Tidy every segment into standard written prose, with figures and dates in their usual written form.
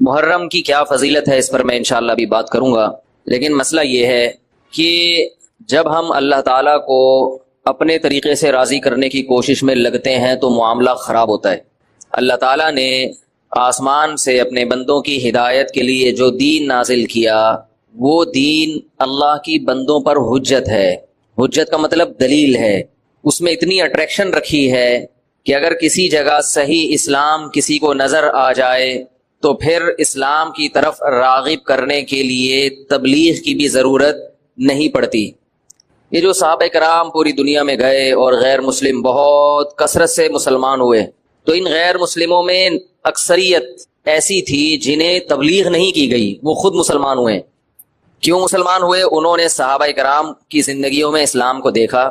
محرم کی کیا فضیلت ہے، اس پر میں انشاءاللہ بھی بات کروں گا، لیکن مسئلہ یہ ہے کہ جب ہم اللہ تعالیٰ کو اپنے طریقے سے راضی کرنے کی کوشش میں لگتے ہیں تو معاملہ خراب ہوتا ہے۔ اللہ تعالیٰ نے آسمان سے اپنے بندوں کی ہدایت کے لیے جو دین نازل کیا، وہ دین اللہ کی بندوں پر حجت ہے۔ حجت کا مطلب دلیل ہے۔ اس میں اتنی اٹریکشن رکھی ہے کہ اگر کسی جگہ صحیح اسلام کسی کو نظر آ جائے تو پھر اسلام کی طرف راغب کرنے کے لیے تبلیغ کی بھی ضرورت نہیں پڑتی۔ یہ جو صحابہ کرام پوری دنیا میں گئے اور غیر مسلم بہت کثرت سے مسلمان ہوئے، تو ان غیر مسلموں میں اکثریت ایسی تھی جنہیں تبلیغ نہیں کی گئی، وہ خود مسلمان ہوئے۔ کیوں مسلمان ہوئے؟ انہوں نے صحابہ کرام کی زندگیوں میں اسلام کو دیکھا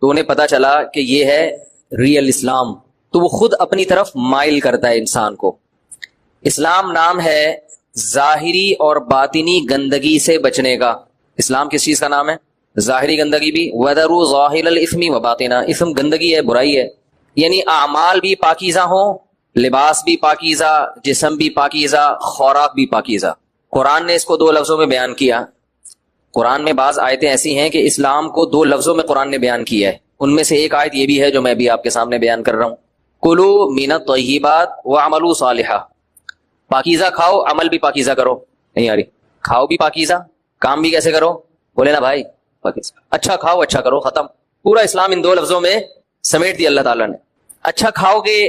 تو انہیں پتہ چلا کہ یہ ہے ریئل اسلام، تو وہ خود اپنی طرف مائل کرتا ہے انسان کو۔ اسلام نام ہے ظاہری اور باطنی گندگی سے بچنے کا۔ اسلام کس چیز کا نام ہے؟ ظاہری گندگی بھی، وَذَرُوا ظَاهِرَ الْإِثْمِ وَبَاطِنَهُ، اسم گندگی ہے، برائی ہے، یعنی اعمال بھی پاکیزہ ہوں، لباس بھی پاکیزہ، جسم بھی پاکیزہ، خوراک بھی پاکیزہ۔ قرآن نے اس کو 2 لفظوں میں بیان کیا۔ قرآن میں بعض آیتیں ایسی ہیں کہ اسلام کو 2 لفظوں میں قرآن نے بیان کیا ہے، ان میں سے ایک آیت یہ بھی ہے جو میں بھی آپ کے سامنے بیان کر رہا ہوں، کُلُوا مِنَ الطَّیِّبَاتِ وَاعْمَلُوا صَالِحًا، پاکیزہ کھاؤ، عمل بھی پاکیزہ کرو۔ نہیں آ رہی؟ کھاؤ بھی پاکیزہ، کام بھی کیسے کرو؟ بولے نا بھائی، پاکیزہ، اچھا کھاؤ اچھا کرو، ختم۔ پورا اسلام ان 2 لفظوں میں سمیٹ دیا اللہ تعالیٰ نے۔ اچھا کھاؤ گے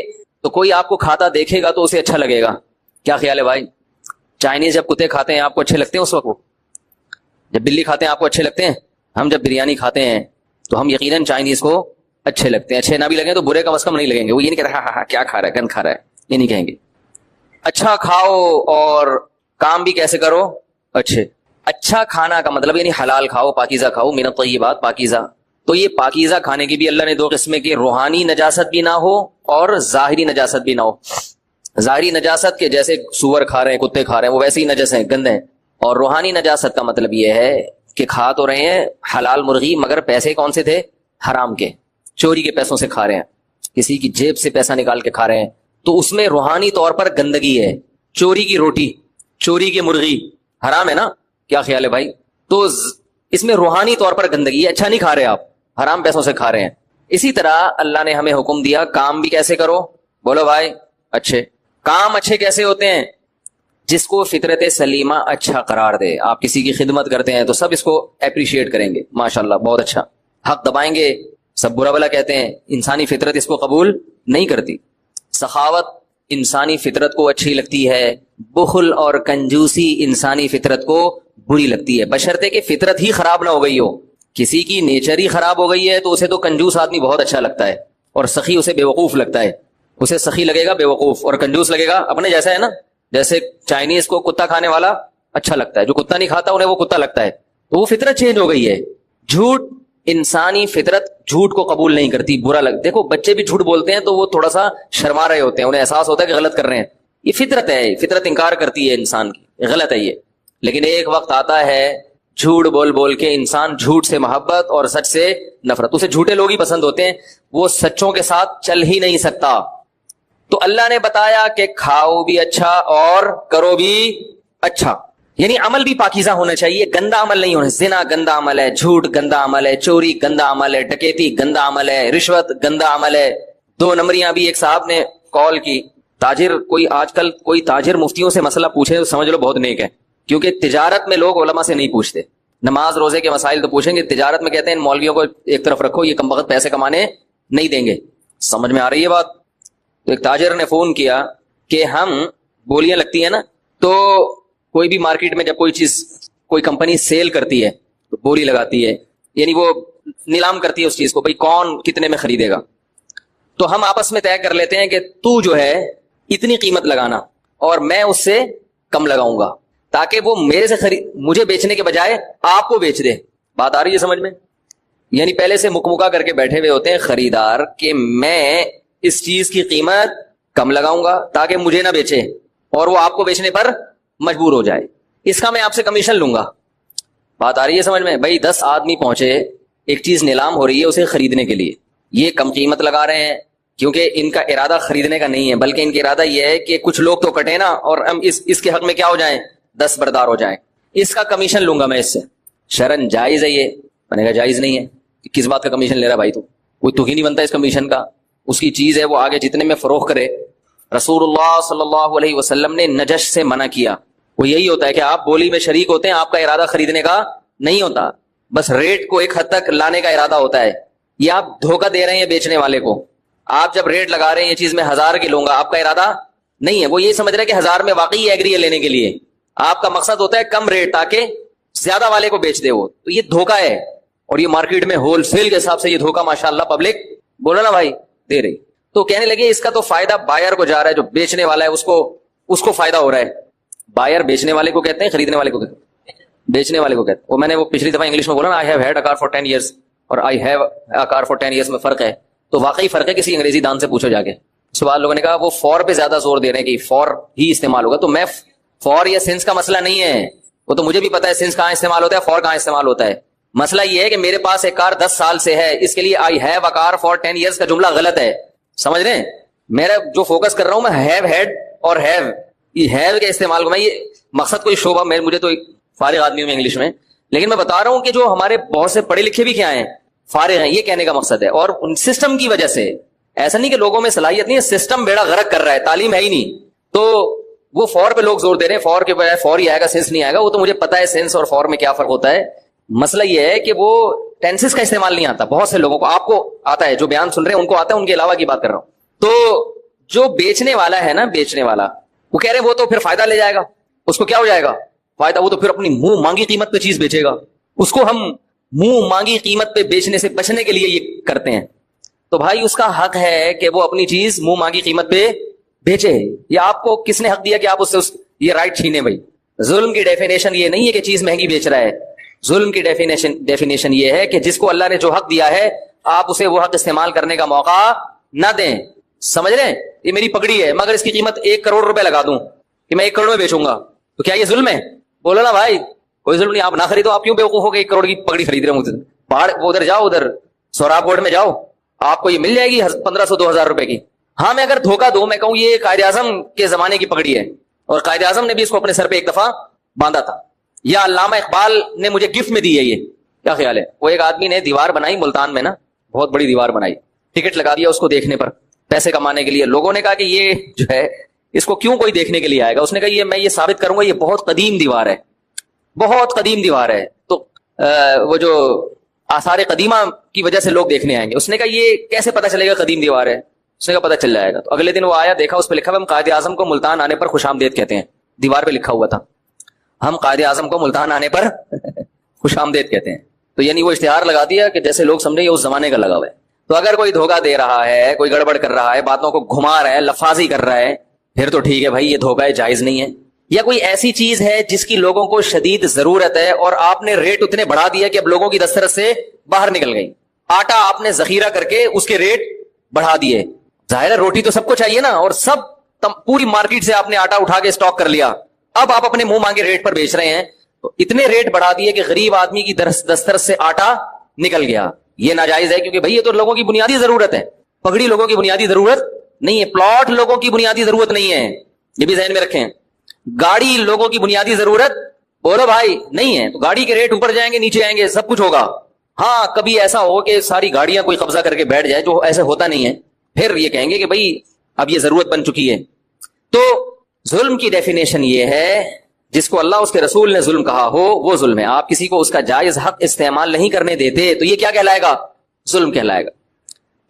تو کوئی آپ کو کھاتا دیکھے گا تو اسے اچھا لگے گا۔ کیا خیال ہے بھائی؟ چائنیز جب کتے کھاتے ہیں آپ کو اچھے لگتے ہیں؟ اس وقت وہ جب بلی کھاتے ہیں آپ کو اچھے لگتے ہیں؟ ہم جب بریانی کھاتے ہیں تو ہم یقیناً چائنیز کو اچھے لگتے ہیں، اچھے نہ بھی لگیں تو برے کم از کم نہیں لگیں گے۔ وہ یہ نہیں کہتے ہاں ہاں کیا کھا رہا ہے، گند کھا رہا ہے، یہ نہیں کہیں گے۔ اچھا کھاؤ اور کام بھی کیسے کرو؟ اچھے۔ اچھا کھانا کا مطلب یعنی حلال کھاؤ، پاکیزہ کھاؤ، من الطیبات، پاکیزہ۔ تو یہ پاکیزہ کھانے کی بھی اللہ نے 2 قسمیں کی، روحانی نجاست بھی نہ ہو اور ظاہری نجاست بھی نہ ہو۔ ظاہری نجاست کے جیسے سور کھا رہے ہیں، کتے کھا رہے ہیں، وہ ویسے ہی نجس ہیں، گندے ہیں۔ اور روحانی نجاست کا مطلب یہ ہے کہ کھا تو رہے ہیں حلال مرغی، مگر پیسے کون سے تھے؟ حرام کے، چوری کے پیسوں سے کھا رہے ہیں، کسی کی جیب سے پیسہ نکال کے کھا رہے ہیں، تو اس میں روحانی طور پر گندگی ہے۔ چوری کی روٹی، چوری کی مرغی حرام ہے نا؟ کیا خیال ہے بھائی؟ تو اس میں روحانی طور پر گندگی ہے، اچھا نہیں کھا رہے آپ، حرام پیسوں سے کھا رہے ہیں۔ اسی طرح اللہ نے ہمیں حکم دیا کام بھی کیسے کرو؟ بولو بھائی، اچھے۔ کام اچھے کیسے ہوتے ہیں؟ جس کو فطرت سلیمہ اچھا قرار دے۔ آپ کسی کی خدمت کرتے ہیں تو سب اس کو اپریشیٹ کریں گے، ماشاءاللہ بہت اچھا۔ حق دبائیں گے، سب برا بلا کہتے ہیں، انسانی فطرت اس کو قبول نہیں کرتی۔ سخاوت انسانی فطرت کو اچھی لگتی ہے، بخل اور کنجوسی انسانی فطرت کو بری لگتی ہے، بشرطے کہ فطرت ہی خراب نہ ہو گئی ہو۔ کسی کی نیچر ہی خراب ہو گئی ہے تو اسے تو کنجوس آدمی بہت اچھا لگتا ہے، اور سخی اسے بے وقوف لگتا ہے۔ اسے سخی لگے گا بے وقوف، اور کنجوس لگے گا اپنے جیسا ہے نا۔ جیسے چائنیز کو کتا کھانے والا اچھا لگتا ہے، جو کتا نہیں کھاتا انہیں وہ کتا لگتا ہے، تو وہ فطرت چینج ہو گئی ہے۔ جھوٹ، انسانی فطرت جھوٹ کو قبول نہیں کرتی، برا لگ۔ دیکھو بچے بھی جھوٹ بولتے ہیں تو وہ تھوڑا سا شرما رہے ہوتے ہیں، انہیں احساس ہوتا ہے کہ غلط کر رہے ہیں، یہ فطرت ہے، فطرت انکار کرتی ہے انسان کی، غلط ہے یہ۔ لیکن ایک وقت آتا ہے جھوٹ بول بول کے انسان جھوٹ سے محبت اور سچ سے نفرت، اسے جھوٹے لوگ ہی پسند ہوتے ہیں، وہ سچوں کے ساتھ چل ہی نہیں سکتا۔ تو اللہ نے بتایا کہ کھاؤ بھی اچھا اور کرو بھی اچھا، یعنی عمل بھی پاکیزہ ہونا چاہیے، گندا عمل نہیں ہونا۔ زنا گندا عمل ہے، جھوٹ گندا عمل ہے، چوری گندا عمل ہے، ڈکیتی گندا عمل ہے، رشوت گندا عمل ہے۔ 2 نمبریاں بھی ایک صاحب نے کال کی، تاجر، کوئی آج کل کوئی تاجر مفتیوں سے مسئلہ پوچھے تو سمجھ لو بہت نیک ہے، کیونکہ تجارت میں لوگ علماء سے نہیں پوچھتے، نماز روزے کے مسائل تو پوچھیں گے، تجارت میں کہتے ہیں ان مولویوں کو ایک طرف رکھو، یہ کم وقت پیسے کمانے نہیں دیں گے۔ سمجھ میں آ رہی ہے بات؟ تو ایک تاجر نے فون کیا کہ ہم بولیاں لگتی ہیں نا، تو کوئی بھی مارکیٹ میں جب کوئی چیز کوئی کمپنی سیل کرتی ہے تو بولی لگاتی ہے، یعنی وہ نیلام کرتی ہے اس چیز کو، بھئی کون کتنے میں خریدے گا۔ تو ہم آپس میں طے کر لیتے ہیں کہ تو جو ہے اتنی قیمت لگانا اور میں اس سے کم لگاؤں گا، تاکہ وہ میرے سے مجھے بیچنے کے بجائے آپ کو بیچ دے۔ بات آ رہی ہے سمجھ میں؟ یعنی پہلے سے مکمکا کر کے بیٹھے ہوئے ہوتے ہیں خریدار کہ میں اس چیز کی قیمت کم لگاؤں گا تاکہ مجھے نہ بیچے اور وہ آپ کو بیچنے پر مجبور ہو جائے، اس کا میں آپ سے کمیشن لوں گا۔ بات آ رہی ہے سمجھ میں؟ بھائی 10 آدمی پہنچے، ایک چیز نیلام ہو رہی ہے اسے خریدنے کے لیے، یہ کم قیمت لگا رہے ہیں، کیونکہ ان کا ارادہ خریدنے کا نہیں ہے، بلکہ ان کا ارادہ یہ ہے کہ کچھ لوگ تو کٹے نا اور ہم اس کے حق میں کیا ہو جائیں، دستبردار ہو جائیں، اس کا کمیشن لوں گا میں اس سے۔ شرن جائز ہے یہ؟ میں نے کہا جائز نہیں ہے۔ کس بات کا کمیشن لے رہا بھائی؟ تو کوئی تو ہی نہیں بنتا اس کمیشن کا، اس کی چیز ہے وہ آگے جتنے میں فروخت کرے۔ رسول اللہ صلی اللہ علیہ وسلم نے نجش سے منع کیا، وہ یہی ہوتا ہے کہ آپ بولی میں شریک ہوتے ہیں، آپ کا ارادہ خریدنے کا نہیں ہوتا، بس ریٹ کو ایک حد تک لانے کا ارادہ ہوتا ہے۔ یہ آپ دھوکہ دے رہے ہیں بیچنے والے کو، آپ جب ریٹ لگا رہے ہیں یہ چیز میں 1000 کی لوں گا، آپ کا ارادہ نہیں ہے، وہ یہ سمجھ رہے ہیں کہ 1000 میں واقعی ایگری ہے لینے کے لیے، آپ کا مقصد ہوتا ہے کم ریٹ تاکہ زیادہ والے کو بیچ دے وہ، تو یہ دھوکہ ہے۔ اور یہ مارکیٹ میں ہول سیل کے حساب سے یہ دھوکہ ماشاءاللہ پبلک بولو نا بھائی دے رہی۔ تو کہنے لگے اس کا تو فائدہ بائر کو جا رہا ہے، جو بیچنے والا ہے اس کو فائدہ ہو رہا ہے۔ بائر بیچنے والے کو کہتے ہیں، خریدنے والے کو کہتے ہیں، بیچنے والے کو کہتے ہیں۔ وہ میں نے وہ پچھلی دفعہ انگلش میں بولا نا، I have had a car for 10 years اور I have a car for 10 years میں فرق ہے، تو واقعی فرق ہے، کسی انگریزی دان سے پوچھو جا کے۔ سوال لوگوں نے کہا وہ فور پہ زیادہ زور دے رہے ہیں کہ فور ہی استعمال ہوگا، تو میں فور یا سینس کا مسئلہ نہیں ہے، وہ تو مجھے بھی پتا ہے سینس کہاں استعمال ہوتا ہے، فور کہاں استعمال ہوتا ہے۔ مسئلہ یہ ہے کہ میرے پاس ایک کار 10 سال سے ہے، اس کے لیے آئی have a car for 10 years کا جملہ غلط ہے، سمجھ رہے ہیں؟ میرا جو فوکس کر رہا ہوں میں ہیو ہیڈ اور ہیو، یہ ہیو کے استعمال کو میں یہ مقصد کوئی شعبہ میں مجھے تو فارغ آدمی ہوں انگلش میں، لیکن میں بتا رہا ہوں کہ جو ہمارے بہت سے پڑھے لکھے بھی کیا ہیں، فارغ ہیں، یہ کہنے کا مقصد ہے۔ اور ان سسٹم کی وجہ سے، ایسا نہیں کہ لوگوں میں صلاحیت نہیں ہے، سسٹم بیڑا غرق کر رہا ہے، تعلیم ہے ہی نہیں، تو وہ فور پہ لوگ زور دے رہے ہیں، فور کے بجائے فور ہی آئے گا، سینس نہیں آئے گا، وہ تو مجھے پتا ہے سینس اور فور میں کیا فرق ہوتا ہے۔ مسئلہ یہ ہے کہ وہ ٹینسز کا استعمال نہیں آتا بہت سے لوگوں کو، آپ کو آتا ہے، جو بیان سن رہے ہیں ان کو آتا ہے، ان کے علاوہ کی بات کر رہا ہوں۔ تو جو بیچنے والا ہے نا، بیچنے والا وہ کہہ رہے وہ تو پھر فائدہ لے جائے گا، اس کو کیا ہو جائے گا فائدہ، وہ تو پھر اپنی منہ مانگی قیمت پہ چیز بیچے گا، اس کو ہم منہ مانگی قیمت پہ بیچنے سے بچنے کے لیے یہ کرتے ہیں۔ تو بھائی اس کا حق ہے کہ وہ اپنی چیز منہ مانگی قیمت پہ بیچے، یا آپ کو کس نے حق دیا کہ آپ اس سے یہ رائٹ چھینے؟ بھائی ظلم کی ڈیفینیشن یہ نہیں ہے کہ چیز مہنگی بیچ رہا ہے، ظلم کی ڈیفینیشن یہ ہے کہ جس کو اللہ نے جو حق دیا ہے آپ اسے وہ حق استعمال کرنے کا موقع نہ دیں۔ سمجھ رہے ہیں؟ یہ میری پگڑی ہے، مگر اس کی قیمت 1 کروڑ روپے لگا دوں کہ میں 1 کروڑ میں بیچوں گا، تو کیا یہ ظلم ہے؟ بولو نا بھائی، کوئی ظلم نہیں، آپ نہ خریدو، آپ کیوں بیوقوف ہو کے 1 کروڑ کی پگڑی خرید رہے ہوں؟ پہاڑ ادھر جاؤ، ادھر سوراب گوڑ میں جاؤ، آپ کو یہ مل جائے گی 1500 2000 روپے کی۔ ہاں میں اگر دھوکہ دوں، میں کہوں یہ قائد اعظم کے زمانے کی پگڑی ہے اور قائد اعظم نے بھی اس کو اپنے سر پہ ایک دفعہ باندھا تھا، یا علامہ اقبال نے مجھے گفٹ میں دی ہے، یہ کیا خیال ہے؟ وہ ایک آدمی نے دیوار بنائی ملتان میں نا، بہت بڑی دیوار بنائی، ٹکٹ لگا دیا اس کو دیکھنے پر پیسے کمانے کے لیے۔ لوگوں نے کہا کہ یہ جو ہے اس کو کیوں کوئی دیکھنے کے لیے آئے گا؟ اس نے کہا یہ میں یہ ثابت کروں گا یہ بہت قدیم دیوار ہے، بہت قدیم دیوار ہے، تو وہ جو آثار قدیمہ کی وجہ سے لوگ دیکھنے آئیں گے۔ اس نے کہا یہ کیسے پتہ چلے گا قدیم دیوار ہے؟ اس نے کہا پتہ چل جائے گا۔ تو اگلے دن وہ آیا، دیکھا اس پہ لکھا ہوا ہم قائد اعظم کو ملتان آنے پر خوش آمدید کہتے ہیں، دیوار پہ لکھا ہوا تھا ہم قائد اعظم کو ملتان آنے پر خوش آمدید کہتے ہیں۔ تو یعنی وہ اشتہار لگا دیا کہ جیسے لوگ سمجھے یہ اس زمانے کا لگا ہوا ہے۔ تو اگر کوئی دھوکہ دے رہا ہے، کوئی گڑبڑ کر رہا ہے، باتوں کو گھما رہا ہے، لفاظی کر رہا ہے، پھر تو ٹھیک ہے بھائی، یہ دھوکہ ہے، جائز نہیں ہے۔ یا کوئی ایسی چیز ہے جس کی لوگوں کو شدید ضرورت ہے اور آپ نے ریٹ اتنے بڑھا دیا کہ اب لوگوں کی دسترس سے باہر نکل گئی، آٹا آپ نے ذخیرہ کر کے اس کے ریٹ بڑھا دیے، ظاہر ہے روٹی تو سب کو چاہیے نا، اور پوری مارکیٹ سے آپ نے آٹا اٹھا کے اسٹاک کر لیا، اب آپ اپنے منہ مانگے ریٹ پر بیچ رہے ہیں، تو اتنے ریٹ بڑھا دیے کہ غریب آدمی کی دسترس سے آٹا نکل گیا۔ یہ ناجائز ہے، کیونکہ بھائی یہ تو لوگوں کی بنیادی ضرورت ہے، پگڑی لوگوں کی بنیادی ضرورت نہیں ہے، پلاٹ لوگوں کی بنیادی ضرورت نہیں ہے، یہ بھی ذہن میں رکھیں۔ گاڑی لوگوں کی بنیادی ضرورت بولو بھائی نہیں ہے، تو گاڑی کے ریٹ اوپر جائیں گے نیچے آئیں گے، سب کچھ ہوگا۔ ہاں کبھی ایسا ہو کہ ساری گاڑیاں کوئی قبضہ کر کے بیٹھ جائے، جو ایسے ہوتا نہیں ہے، پھر یہ کہیں گے کہ بھائی اب یہ ضرورت بن چکی ہے۔ تو ظلم کی ڈیفینیشن یہ ہے جس کو اللہ اس کے رسول نے ظلم کہا ہو وہ ظلم ہے۔ آپ کسی کو اس کا جائز حق استعمال نہیں کرنے دیتے تو یہ کیا کہلائے گا؟ ظلم کہلائے گا۔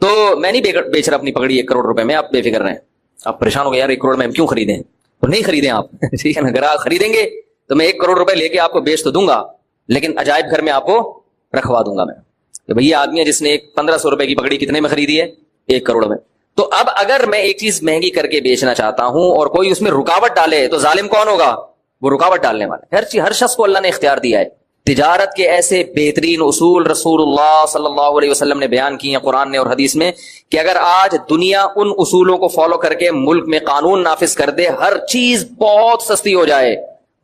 تو میں نہیں بیچ رہا اپنی پگڑی 1 کروڑ روپے میں، آپ بے فکر رہیں۔ آپ پریشان ہو گئے یار 1 کروڑ میں ہم کیوں خریدیں؟ تو نہیں خریدیں آپ، ٹھیک ہے نا؟ اگر آپ خریدیں گے تو میں 1 کروڑ روپے لے کے آپ کو بیچ تو دوں گا، لیکن عجائب گھر میں آپ کو رکھوا دوں گا میں، کہ بھئی یہ آدمی ہے جس نے 1500 روپے کی پگڑی کتنے میں خریدی ہے؟ 1 کروڑ میں۔ تو اب اگر میں ایک چیز مہنگی کر کے بیچنا چاہتا ہوں اور کوئی اس میں رکاوٹ ڈالے تو ظالم کون ہوگا؟ وہ رکاوٹ ڈالنے والا۔ ہر شخص کو اللہ نے اختیار دیا ہے۔ تجارت کے ایسے بہترین اصول رسول اللہ صلی اللہ علیہ وسلم نے بیان کی ہیں قرآن نے اور حدیث میں، کہ اگر آج دنیا ان اصولوں کو فالو کر کے ملک میں قانون نافذ کر دے، ہر چیز بہت سستی ہو جائے،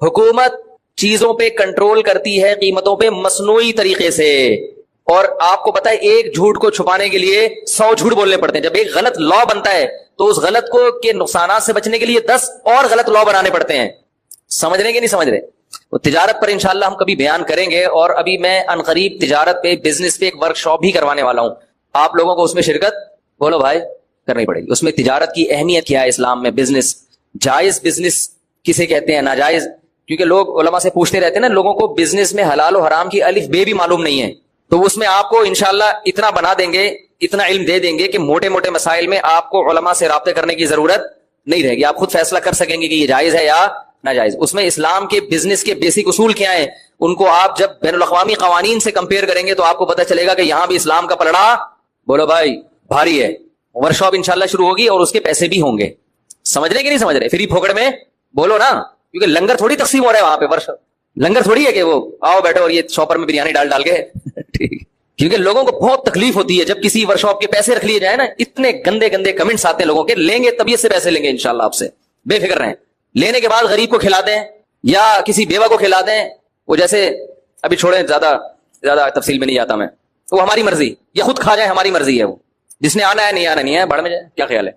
حکومت چیزوں پہ کنٹرول کرتی ہے قیمتوں پہ مصنوعی طریقے سے، اور آپ کو پتا ہے ایک جھوٹ کو چھپانے کے لیے 100 جھوٹ بولنے پڑتے ہیں. جب ایک غلط لا بنتا ہے تو اس غلط کو کے نقصانات سے بچنے کے لیے 10 اور غلط لا بنانے پڑتے ہیں. سمجھ رہے کہ نہیں سمجھ رہے؟ وہ تجارت پر انشاءاللہ ہم کبھی بیان کریں گے, اور ابھی میں عنقریب تجارت پہ, بزنس پہ ایک ورک شاپ بھی کروانے والا ہوں. آپ لوگوں کو اس میں شرکت بولو بھائی کرنی پڑے گی. اس میں تجارت کی اہمیت کیا ہے اسلام میں, بزنس, جائز بزنس کسے کہتے ہیں, ناجائز, کیونکہ لوگ علماء سے پوچھتے رہتے ہیں نا, لوگوں کو بزنس میں حلال و حرام کی الف بے بھی معلوم نہیں ہے. تو اس میں آپ کو انشاءاللہ اتنا بنا دیں گے, اتنا علم دے دیں گے کہ موٹے موٹے مسائل میں آپ کو علماء سے رابطے کرنے کی ضرورت نہیں رہے گی. آپ خود فیصلہ کر سکیں گے کہ یہ جائز ہے یا ناجائز. اس میں اسلام کے بزنس کے بیسک اصول کیا ہیں, ان کو آپ جب بین الاقوامی قوانین سے کمپیئر کریں گے تو آپ کو پتہ چلے گا کہ یہاں بھی اسلام کا پلڑا بولو بھائی بھاری ہے. ورک شاپ انشاءاللہ شروع ہوگی اور اس کے پیسے بھی ہوں گے. سمجھ رہے کہ نہیں سمجھ رہے؟ فری پھوکڑ میں بولو نا, کیونکہ لنگر تھوڑی تقسیم ہو رہا ہے وہاں پہ. ورک شاپ لنگر تھوڑی ہے کہ وہ آؤ بیٹھو اور یہ شاپر میں بریانی ڈال کے ٹھیک. کیونکہ لوگوں کو بہت تکلیف ہوتی ہے جب کسی ورک شاپ کے پیسے رکھ لیے جائے نا, اتنے گندے گندے کمنٹس آتے ہیں لوگوں کے. لیں گے طبیعت سے پیسے لیں گے انشاءاللہ آپ سے, بے فکر رہیں. لینے کے بعد غریب کو کھلا دیں یا کسی بیوہ کو کھلا دیں. وہ جیسے ابھی چھوڑیں, زیادہ تفصیل میں نہیں جاتا میں, وہ ہماری مرضی, یہ خود کھا جائے ہماری مرضی ہے. وہ جس نے آنا ہے نہیں آنا نہیں ہے, بڑھ میں جائے, کیا خیال ہے؟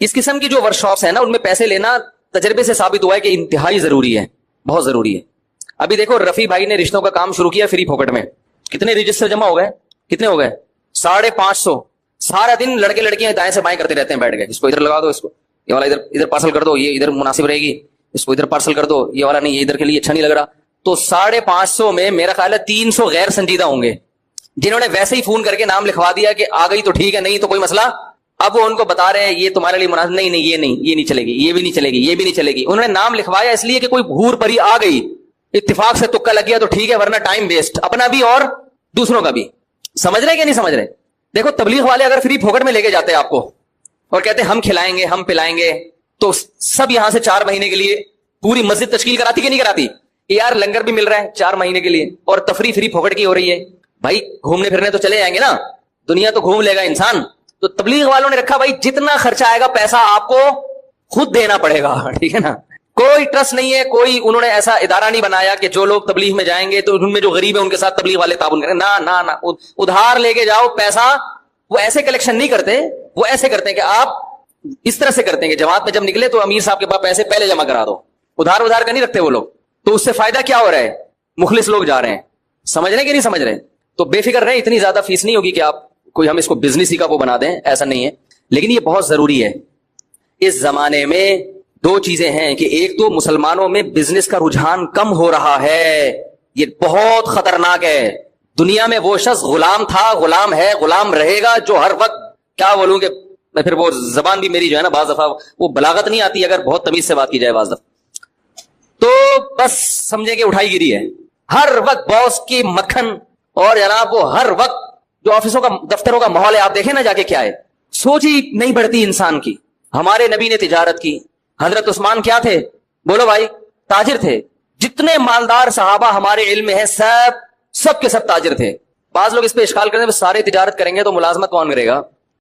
اس قسم کی جو ورک شاپس ہیں نا, ان میں پیسے لینا تجربے سے ثابت ہوا ہے کہ انتہائی ضروری ہے, بہت ضروری ہے. ابھی دیکھو رفیع بھائی نے رشتوں کا کام شروع کیا فری پھوکٹ میں. کتنے رجسٹر جمع ہو گئے, کتنے ہو گئے؟ 550. سارا دن لڑکے لڑکیاں دائیں سے بائیں کرتے رہتے ہیں بیٹھ کے, اس کو ادھر لگا دو, اس کو یہ والا ادھر پارسل کر دو, یہ ادھر مناسب رہے گی, اس کو ادھر پارسل کر دو, یہ والا نہیں, یہ ادھر کے لیے اچھا نہیں لگ رہا. تو 550 میں میرا خیال ہے 300 غیر سنجیدہ ہوں گے, جنہوں نے ویسے ہی فون کر کے نام لکھوا دیا کہ آ گئی تو ٹھیک ہے, نہیں تو کوئی مسئلہ. اب وہ ان کو بتا رہے ہیں یہ تمہارے لیے مناسب نہیں, یہ نہیں, یہ نہیں چلے گی, یہ بھی نہیں چلے گی, یہ بھی نہیں چلے گی. انہوں نے نام لکھوایا اس لیے کہ کوئی بھور پری آ گئی, اتفاق سے تکا لگ گیا تو ٹھیک ہے, ورنہ ٹائم ویسٹ, اپنا بھی اور دوسروں کا بھی. سمجھ رہے کہ نہیں سمجھ رہے؟ دیکھو تبلیغ والے اگر فری پھوکٹ میں لے کے جاتے ہیں آپ کو اور کہتے ہیں ہم کھلائیں گے, ہم پلائیں گے, تو سب یہاں سے 4 مہینے کے لیے پوری مسجد تشکیل کراتی کہ نہیں کراتی؟ یار لنگر بھی مل رہا ہے 4 مہینے کے لیے, اور تفریح فری پھوکٹ کی ہو رہی ہے. بھائی گھومنے پھرنے تو چلے جائیں گے نا, دنیا تو گھوم لے گا انسان. تو تبلیغ والوں نے رکھا بھائی جتنا خرچہ آئے گا پیسہ آپ کو خود دینا پڑے گا, ٹھیک ہے نا. کوئی ٹرسٹ نہیں ہے, کوئی انہوں نے ایسا ادارہ نہیں بنایا کہ جو لوگ تبلیغ میں جائیں گے تو ان میں جو غریب ہے ان کے ساتھ تبلیغ والے تعاون کریں. نہ ادھار لے کے جاؤ پیسہ. وہ ایسے کلیکشن نہیں کرتے, وہ ایسے کرتے ہیں کہ آپ اس طرح سے کرتے ہیں کہ جماعت میں جب نکلے تو امیر صاحب کے پاس پیسے پہلے جمع کرا دو. ادھار کا نہیں رکھتے وہ لوگ. تو اس سے فائدہ کیا ہو رہا ہے؟ مخلص لوگ جا رہے ہیں. سمجھ رہے کہ نہیں سمجھ رہے؟ تو بے فکر رہیں, اتنی زیادہ فیس نہیں ہوگی کہ آپ کوئی ہم اس کو بزنس ہی کا وہ بنا دیں, ایسا نہیں ہے. لیکن یہ بہت ضروری ہے. اس زمانے میں 2 چیزیں ہیں کہ ایک تو مسلمانوں میں بزنس کا رجحان کم ہو رہا ہے, یہ بہت خطرناک ہے. دنیا میں وہ شخص غلام تھا, غلام ہے, غلام رہے گا, جو ہر وقت کیا بولوں کہ میں پھر وہ زبان بھی میری جو ہے نا بعض دفعہ وہ بلاغت نہیں آتی اگر بہت تمیز سے بات کی جائے بعض دفعہ, تو بس سمجھے کہ اٹھائی گیری ہے. ہر وقت باس کی مکھن, اور جناب وہ ہر وقت جو آفسوں کا دفتروں کا ماحول ہے آپ دیکھیں نا جا کے کیا ہے, سوچ ہی نہیں بڑھتی انسان کی. ہمارے نبی نے تجارت کی. حضرت عثمان کیا تھے بولو بھائی؟ تاجر تھے. جتنے مالدار صحابہ ہمارے علم میں ہیں سب کے سب تاجر تھے. بعض لوگ اس پہ اشکال کرتے ہیں سارے تجارت کریں گے تو ملازمت کون کرے گا؟